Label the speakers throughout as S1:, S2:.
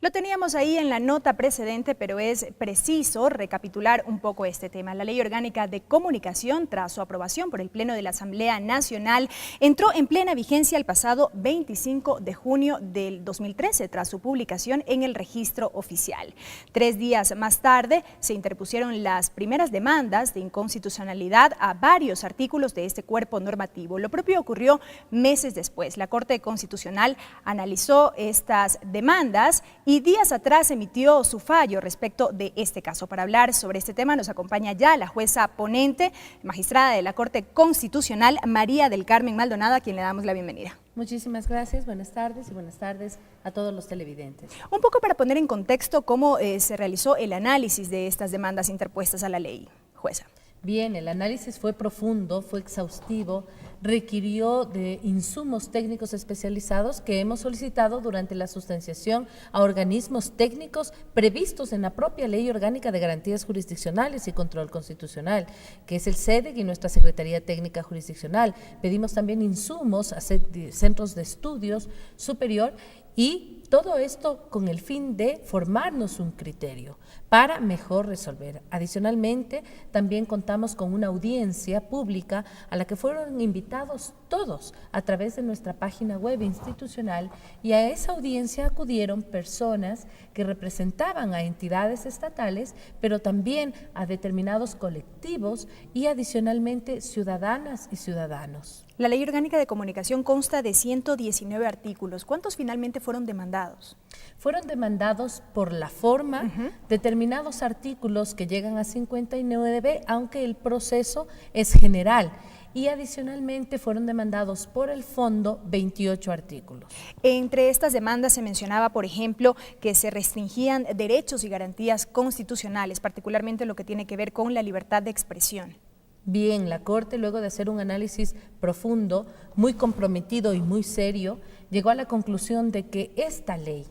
S1: Lo teníamos ahí en la nota precedente, pero es preciso recapitular un poco este tema. La Ley Orgánica de Comunicación, tras su aprobación por el Pleno de la Asamblea Nacional, entró en plena vigencia el pasado 25 de junio del 2013, tras su publicación en el registro oficial. 3 días más tarde se interpusieron las primeras demandas de inconstitucionalidad a varios artículos de este cuerpo normativo. Lo propio ocurrió meses después. La Corte Constitucional analizó estas demandas y días atrás emitió su fallo respecto de este caso. Para hablar sobre este tema nos acompaña ya la jueza ponente, magistrada de la Corte Constitucional, María del Carmen Maldonado, a quien le damos la bienvenida.
S2: Muchísimas gracias, buenas tardes y buenas tardes a todos los televidentes.
S1: Un poco para poner en contexto cómo se realizó el análisis de estas demandas interpuestas a la ley, jueza.
S2: Bien, el análisis fue profundo, fue exhaustivo, requirió de insumos técnicos especializados que hemos solicitado durante la sustanciación a organismos técnicos previstos en la propia Ley Orgánica de Garantías Jurisdiccionales y Control Constitucional, que es el SEDEC y nuestra Secretaría Técnica Jurisdiccional. Pedimos también insumos a centros de estudios superior y todo esto con el fin de formarnos un criterio para mejor resolver. Adicionalmente, también contamos con una audiencia pública a la que fueron invitados todos a través de nuestra página web institucional, y a esa audiencia acudieron personas que representaban a entidades estatales, pero también a determinados colectivos y adicionalmente ciudadanas y ciudadanos.
S1: La Ley Orgánica de Comunicación consta de 119 artículos. ¿Cuántos finalmente fueron demandados?
S2: Fueron demandados por la forma, determinados artículos que llegan a 59, aunque el proceso es general. Y adicionalmente fueron demandados por el fondo 28 artículos.
S1: Entre estas demandas se mencionaba, por ejemplo, que se restringían derechos y garantías constitucionales, particularmente lo que tiene que ver con la libertad de expresión.
S2: Bien, la Corte, luego de hacer un análisis profundo, muy comprometido y muy serio, llegó a la conclusión de que esta ley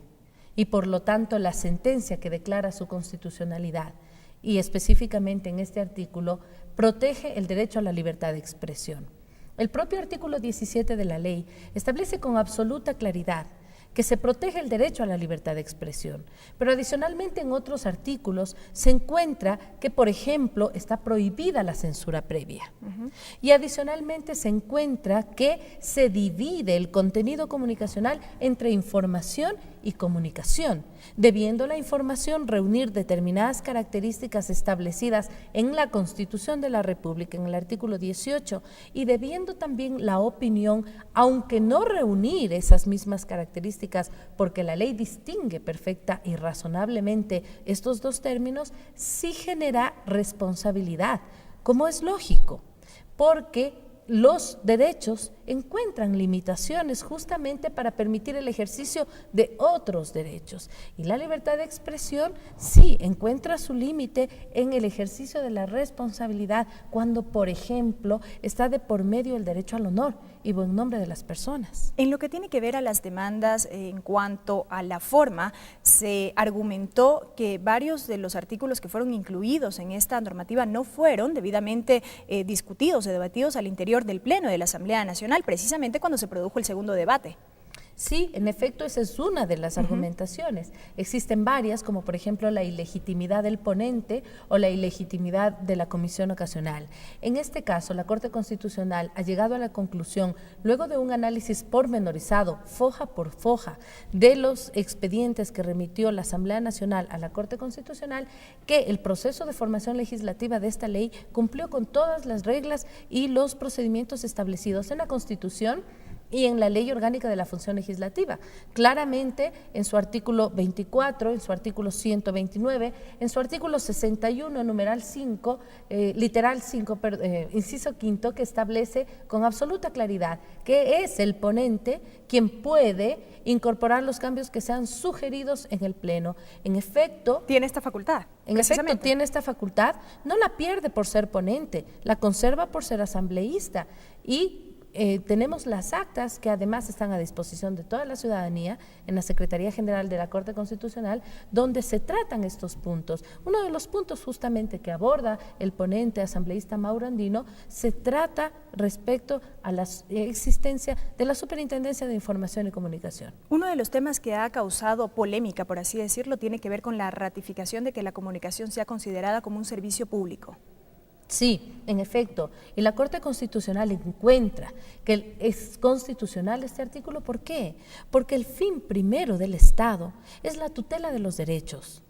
S2: y por lo tanto la sentencia que declara su constitucionalidad y específicamente en este artículo protege el derecho a la libertad de expresión. El propio artículo 17 de la ley establece con absoluta claridad que se protege el derecho a la libertad de expresión, pero adicionalmente en otros artículos se encuentra que, por ejemplo, está prohibida la censura previa. Y adicionalmente se encuentra que se divide el contenido comunicacional entre información y comunicación, debiendo la información reunir determinadas características establecidas en la Constitución de la República, en el artículo 18, y debiendo también la opinión, aunque no reunir esas mismas características, porque la ley distingue perfecta y razonablemente estos dos términos, sí genera responsabilidad, como es lógico, porque los derechos encuentran limitaciones justamente para permitir el ejercicio de otros derechos. Y la libertad de expresión sí encuentra su límite en el ejercicio de la responsabilidad cuando, por ejemplo, está de por medio el derecho al honor y buen nombre de las personas.
S1: En lo que tiene que ver a las demandas en cuanto a la forma, se argumentó que varios de los artículos que fueron incluidos en esta normativa no fueron debidamente discutidos o debatidos al interior del Pleno de la Asamblea Nacional, precisamente cuando se produjo el segundo debate.
S2: Sí, en efecto, esa es una de las argumentaciones. Existen varias, como por ejemplo la ilegitimidad del ponente o la ilegitimidad de la comisión ocasional. En este caso, la Corte Constitucional ha llegado a la conclusión, luego de un análisis pormenorizado, foja por foja, de los expedientes que remitió la Asamblea Nacional a la Corte Constitucional, que el proceso de formación legislativa de esta ley cumplió con todas las reglas y los procedimientos establecidos en la Constitución y en la Ley Orgánica de la Función Legislativa. Claramente en su artículo 24, en su artículo 129, en su artículo 61, numeral 5, literal 5, inciso quinto, que establece con absoluta claridad que es el ponente quien puede incorporar los cambios que sean sugeridos en el Pleno. En efecto,
S1: tiene esta facultad.
S2: En efecto, tiene esta facultad, no la pierde por ser ponente, la conserva por ser asambleísta y tenemos las actas que además están a disposición de toda la ciudadanía en la Secretaría General de la Corte Constitucional, donde se tratan estos puntos. Uno de los puntos justamente que aborda el ponente asambleísta Mauro Andino se trata respecto a la existencia de la Superintendencia de Información y Comunicación.
S1: Uno de los temas que ha causado polémica, por así decirlo, tiene que ver con la ratificación de que la comunicación sea considerada como un servicio público.
S2: Sí, en efecto, y la Corte Constitucional encuentra que es constitucional este artículo. ¿Por qué? Porque el fin primero del Estado es la tutela de los derechos.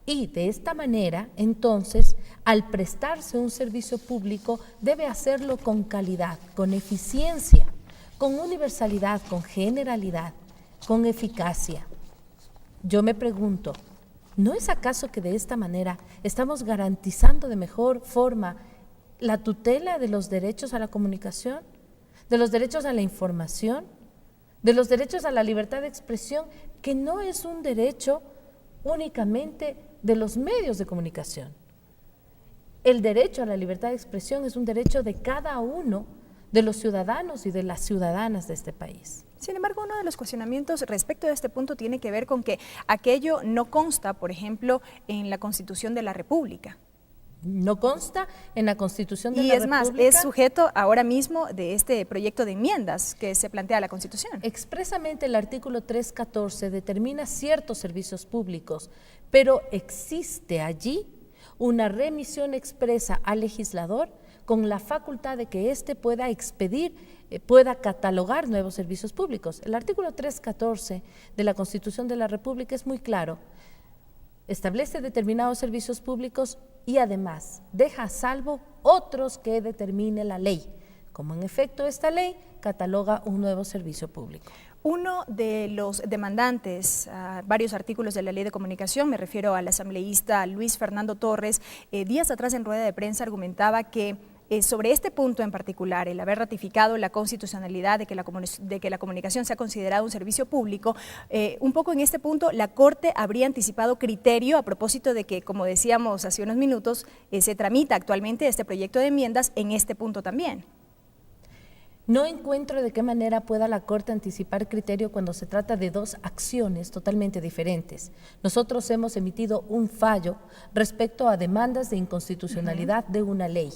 S2: Y de esta manera, entonces, al prestarse un servicio público, debe hacerlo con calidad, con eficiencia, con universalidad, con generalidad, con eficacia. Yo me pregunto, ¿no es acaso que de esta manera estamos garantizando de mejor forma la tutela de los derechos a la comunicación, de los derechos a la información, de los derechos a la libertad de expresión, que no es un derecho únicamente de los medios de comunicación? El derecho a la libertad de expresión es un derecho de cada uno de los ciudadanos y de las ciudadanas de este país.
S1: Sin embargo, uno de los cuestionamientos respecto a este punto tiene que ver con que aquello no consta, por ejemplo, en la Constitución de la República.
S2: No consta en la Constitución de
S1: y
S2: la
S1: es
S2: República.
S1: más, es sujeto ahora mismo de este proyecto de enmiendas que se plantea a la Constitución.
S2: Expresamente el artículo 314 determina ciertos servicios públicos, pero existe allí una remisión expresa al legislador con la facultad de que éste pueda expedir, pueda catalogar nuevos servicios públicos. El artículo 314 de la Constitución de la República es muy claro. Establece determinados servicios públicos y además deja a salvo otros que determine la ley. Como en efecto esta ley cataloga un nuevo servicio público.
S1: Uno de los demandantes a varios artículos de la Ley de Comunicación, me refiero al asambleísta Luis Fernando Torres, días atrás en rueda de prensa argumentaba que sobre este punto en particular, el haber ratificado la constitucionalidad de que la comunicación sea considerada un servicio público, un poco en este punto la Corte habría anticipado criterio a propósito de que, como decíamos hace unos minutos, se tramita actualmente este proyecto de enmiendas en este punto también.
S2: No encuentro de qué manera pueda la Corte anticipar criterio cuando se trata de dos acciones totalmente diferentes. Nosotros hemos emitido un fallo respecto a demandas de inconstitucionalidad de una ley.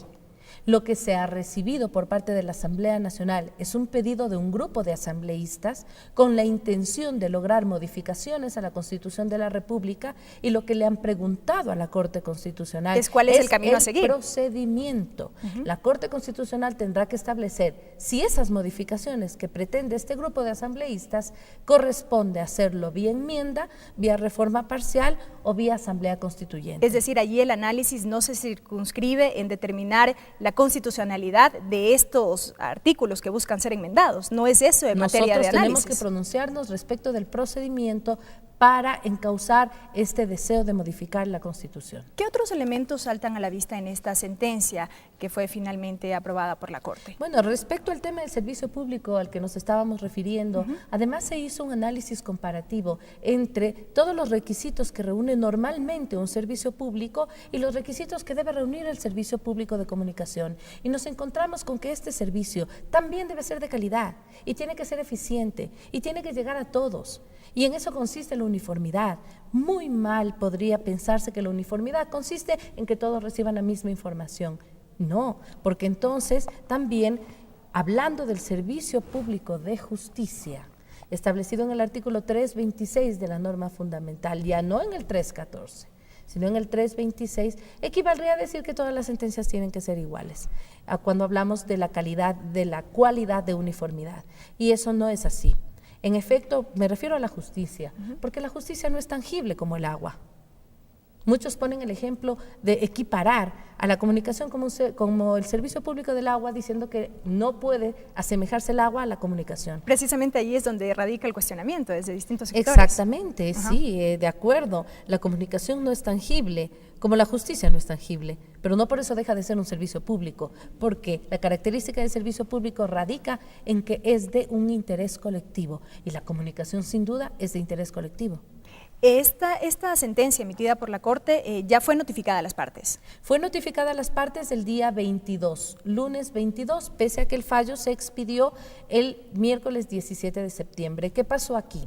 S2: Lo que se ha recibido por parte de la Asamblea Nacional es un pedido de un grupo de asambleístas con la intención de lograr modificaciones a la Constitución de la República, y lo que le han preguntado a la Corte Constitucional
S1: es cuál es el camino a seguir.
S2: Procedimiento. La Corte Constitucional tendrá que establecer si esas modificaciones que pretende este grupo de asambleístas corresponde hacerlo vía enmienda, vía reforma parcial o vía asamblea constituyente.
S1: Es decir, allí el análisis no se circunscribe en determinar la constitucionalidad de estos artículos que buscan ser enmendados. No es eso en materia de análisis.
S2: Nosotros tenemos que pronunciarnos respecto del procedimiento para encauzar este deseo de modificar la Constitución.
S1: ¿Qué otros elementos saltan a la vista en esta sentencia que fue finalmente aprobada por la Corte?
S2: Bueno, respecto al tema del servicio público al que nos estábamos refiriendo, además se hizo un análisis comparativo entre todos los requisitos que reúne normalmente un servicio público y los requisitos que debe reunir el servicio público de comunicación. Y nos encontramos con que este servicio también debe ser de calidad y tiene que ser eficiente y tiene que llegar a todos. Y en eso consiste la uniformidad. Muy mal podría pensarse que la uniformidad consiste en que todos reciban la misma información. No, porque entonces también, hablando del servicio público de justicia, establecido en el artículo 326 de la norma fundamental, ya no en el 314, sino en el 326, equivaldría a decir que todas las sentencias tienen que ser iguales, cuando hablamos de la calidad, de la cualidad de uniformidad. Y eso no es así. En efecto, me refiero a la justicia, porque la justicia no es tangible como el agua. Muchos ponen el ejemplo de equiparar a la comunicación como el servicio público del agua, diciendo que no puede asemejarse el agua a la comunicación.
S1: Precisamente ahí es donde radica el cuestionamiento desde distintos sectores.
S2: Exactamente, sí, de acuerdo. La comunicación no es tangible, como la justicia no es tangible, pero no por eso deja de ser un servicio público, porque la característica del servicio público radica en que es de un interés colectivo, y la comunicación sin duda es de interés colectivo.
S1: Esta sentencia emitida por la Corte ya fue notificada a las partes.
S2: Fue notificada a las partes el día 22, lunes 22, pese a que el fallo se expidió el miércoles 17 de septiembre. ¿Qué pasó aquí?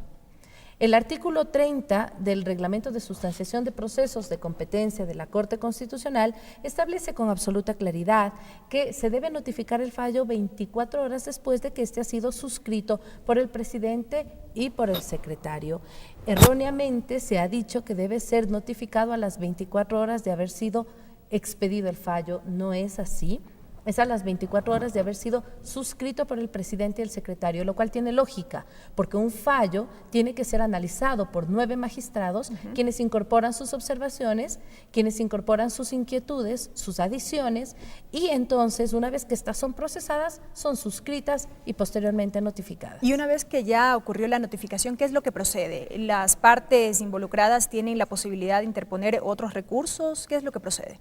S2: El artículo 30 del Reglamento de Sustanciación de Procesos de Competencia de la Corte Constitucional establece con absoluta claridad que se debe notificar el fallo 24 horas después de que éste ha sido suscrito por el presidente y por el secretario. Erróneamente se ha dicho que debe ser notificado a las 24 horas de haber sido expedido el fallo. No es así. Es a las 24 horas de haber sido suscrito por el presidente y el secretario, lo cual tiene lógica, porque un fallo tiene que ser analizado por 9 magistrados, quienes incorporan sus observaciones, quienes incorporan sus inquietudes, sus adiciones, y entonces, una vez que estas son procesadas, son suscritas y posteriormente notificadas.
S1: Y una vez que ya ocurrió la notificación, ¿qué es lo que procede? ¿Las partes involucradas tienen la posibilidad de interponer otros recursos? ¿Qué es lo que procede?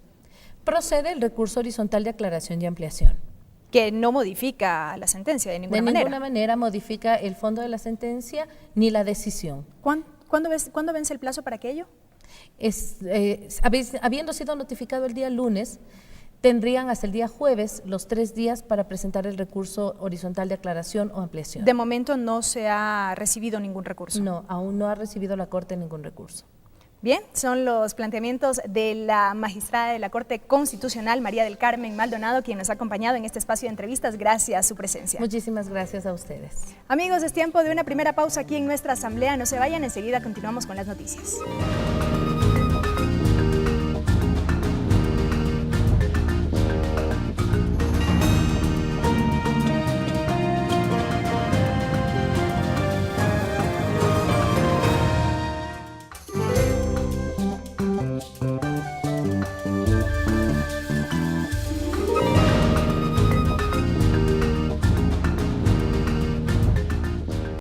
S2: Procede el recurso horizontal de aclaración y ampliación.
S1: Que no modifica la sentencia de ninguna manera.
S2: De ninguna manera modifica el fondo de la sentencia ni la decisión.
S1: ¿Cuándo vence el plazo para aquello?
S2: Habiendo sido notificado el día lunes, tendrían hasta el día jueves los 3 días para presentar el recurso horizontal de aclaración o ampliación.
S1: De momento no se ha recibido ningún recurso.
S2: No, aún no ha recibido la Corte ningún recurso.
S1: Bien, son los planteamientos de la magistrada de la Corte Constitucional, María del Carmen Maldonado, quien nos ha acompañado en este espacio de entrevistas. Gracias a su presencia.
S2: Muchísimas gracias a ustedes.
S1: Amigos, es tiempo de una primera pausa aquí en nuestra asamblea. No se vayan, enseguida continuamos con las noticias.